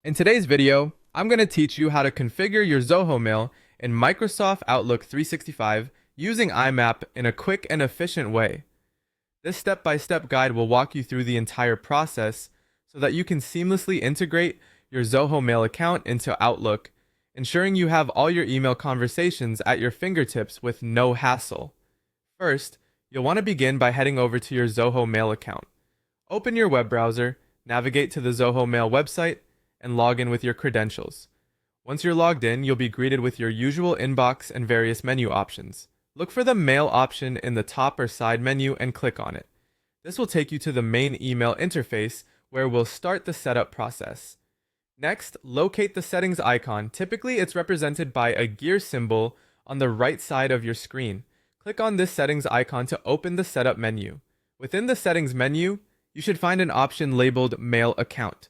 In today's video, I'm going to teach you how to configure your Zoho Mail in Microsoft Outlook 365 using Imap in a quick and efficient way. This step-by-step guide will walk you through the entire process so that you can seamlessly integrate your Zoho Mail account into Outlook, ensuring you have all your email conversations at your fingertips with no hassle. First, you'll want to begin by heading over to your Zoho Mail account. Open your web browser, navigate to the Zoho Mail website, and log in with your credentials. Once you're logged in, you'll be greeted with your usual inbox and various menu options. Look for the Mail option in the top or side menu and click on it. This will take you to the main email interface where we'll start the setup process. Next, locate the settings icon. Typically, it's represented by a gear symbol on the right side of your screen. Click on this settings icon to open the setup menu. Within the settings menu, you should find an option labeled Mail Account.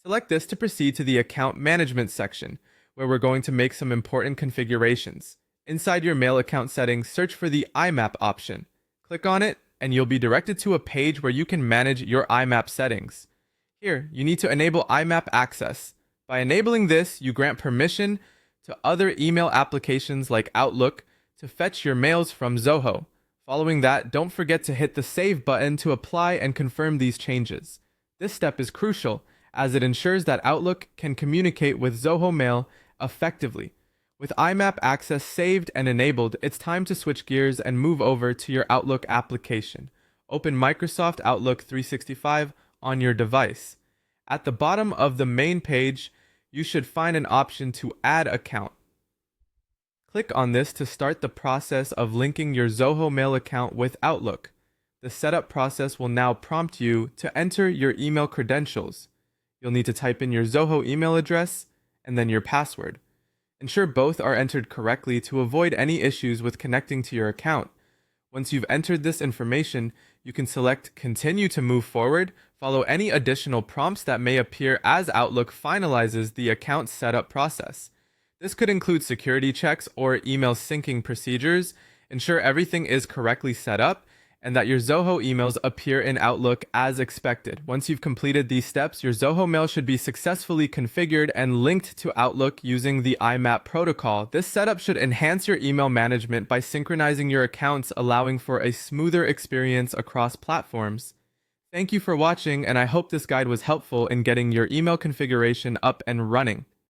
Select this to proceed to the Account Management section, where we're going to make some important configurations. Inside your Mail account settings, search for the Imap option. Click on it, and you'll be directed to a page where you can manage your Imap settings. Here, you need to enable Imap access. By enabling this, you grant permission to other email applications like Outlook to fetch your mails from Zoho. Following that, don't forget to hit the Save button to apply and confirm these changes. This step is crucial, as it ensures that Outlook can communicate with Zoho Mail effectively. With Imap access saved and enabled, it's time to switch gears and move over to your Outlook application. Open Microsoft Outlook 365 on your device. At the bottom of the main page, you should find an option to Add Account. Click on this to start the process of linking your Zoho Mail account with Outlook. The setup process will now prompt you to enter your email credentials. You'll need to type in your Zoho email address and then your password. Ensure both are entered correctly to avoid any issues with connecting to your account. Once you've entered this information, you can select Continue to move forward, follow any additional prompts that may appear as Outlook finalizes the account setup process. This could include security checks or email syncing procedures. Ensure everything is correctly set up and that your Zoho emails appear in Outlook as expected. Once you've completed these steps, your Zoho Mail should be successfully configured and linked to Outlook using the Imap protocol. This setup should enhance your email management by synchronizing your accounts, allowing for a smoother experience across platforms. Thank you for watching, and I hope this guide was helpful in getting your email configuration up and running.